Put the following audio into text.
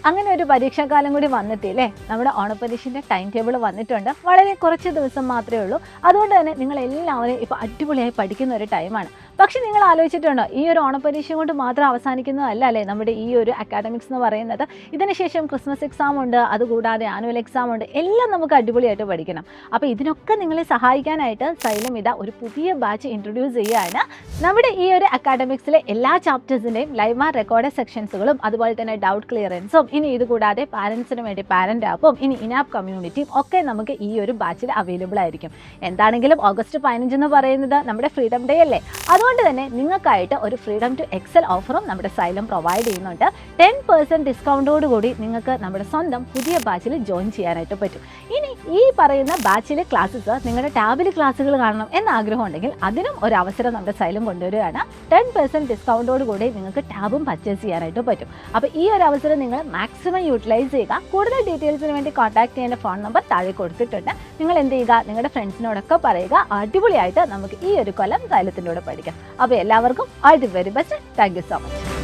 അങ്ങനെ ഒരു പരീക്ഷാകാലം കൂടി വന്നെത്തിയില്ലേ. നമ്മുടെ ഓണപ്പരീക്ഷൻ്റെ ടൈം ടേബിൾ വന്നിട്ടുണ്ട്. വളരെ കുറച്ച് ദിവസം മാത്രമേ ഉള്ളൂ. അതുകൊണ്ട് തന്നെ നിങ്ങളെല്ലാവരും ഇപ്പോൾ അടിപൊളിയായി പഠിക്കുന്ന ഒരു ടൈമാണ്. പക്ഷെ നിങ്ങൾ ആലോചിച്ചിട്ടുണ്ടോ, ഈ ഒരു ഓണപ്പരീക്ഷ കൊണ്ട് മാത്രം അവസാനിക്കുന്നതല്ല അല്ലേ നമ്മുടെ ഈ ഒരു അക്കാഡമിക്സ് എന്ന് പറയുന്നത്. ഇതിനുശേഷം ക്രിസ്മസ് എക്സാം ഉണ്ട്, അതുകൂടാതെ ആനുവൽ എക്സാം ഉണ്ട്, എല്ലാം നമുക്ക് അടിപൊളിയായിട്ട് പഠിക്കണം. അപ്പോൾ ഇതിനൊക്കെ നിങ്ങളെ സഹായിക്കാനായിട്ട് സൈലം ഇതാ ഒരു പുതിയ ബാച്ച് ഇൻട്രൊഡ്യൂസ് ചെയ്യുകയാണ്. നമ്മുടെ ഈ ഒരു അക്കാഡമിക്സിലെ എല്ലാ ചാപ്റ്റേഴ്സിൻ്റെയും ലൈവ് ആൻഡ് റെക്കോർഡഡ് സെക്ഷൻസുകളും അതുപോലെ തന്നെ ഡൗട്ട് ക്ലിയറൻസും ഇനി ഇതുകൂടാതെ പാരൻസിന് വേണ്ടി പാരൻ്റ് ആപ്പും ഇനി ഇനാപ്പ് കമ്മ്യൂണിറ്റിയും ഒക്കെ നമുക്ക് ഈ ഒരു ബാച്ചിൽ അവൈലബിൾ ആയിരിക്കും. എന്താണെങ്കിലും ഓഗസ്റ്റ് 15 എന്ന് പറയുന്നത് നമ്മുടെ ഫ്രീഡം ഡേ അല്ലേ. അതുകൊണ്ട് തന്നെ നിങ്ങൾക്കായിട്ട് ഒരു ഫ്രീഡം ടു എക്സൽ ഓഫറും നമ്മുടെ സൈലം പ്രൊവൈഡ് ചെയ്യുന്നുണ്ട്. 10% ഡിസ്കൗണ്ടോട് കൂടി നിങ്ങൾക്ക് നമ്മുടെ സ്വന്തം പുതിയ ബാച്ചിൽ ജോയിൻ ചെയ്യാനായിട്ട് പറ്റും. ഇനി ഈ പറയുന്ന ബാച്ചിലെ ക്ലാസ്സസ് നിങ്ങളുടെ ടാബിൽ ക്ലാസ്സുകൾ കാണണം എന്ന ആഗ്രഹം ഉണ്ടെങ്കിൽ അതിനും ഒരു അവസരം നമ്മുടെ സൈലം കൊണ്ടുവരികയാണ്. 10% ഡിസ്കൗണ്ടോട് കൂടി നിങ്ങൾക്ക് ടാബും പർച്ചേസ് ചെയ്യാനായിട്ട് പറ്റും. അപ്പോൾ ഈ ഒരു അവസരം നിങ്ങൾ മാക്സിമം യൂട്ടിലൈസ് ചെയ്യുക. കൂടുതൽ ഡീറ്റെയിൽസിന് വേണ്ടി കോൺടാക്ട് ചെയ്യേണ്ട ഫോൺ നമ്പർ താഴെ കൊടുത്തിട്ടുണ്ട്. നിങ്ങൾ എന്ത് ചെയ്യുക, നിങ്ങളുടെ ഫ്രണ്ട്സിനോടൊക്കെ പറയുക. അടിപൊളിയായിട്ട് നമുക്ക് ഈ ഒരു കൊല്ലം സൈലത്തിൻ്റെ കൂടെ പഠിക്കാം. അപ്പോൾ എല്ലാവർക്കും all the very best. Thank you so much.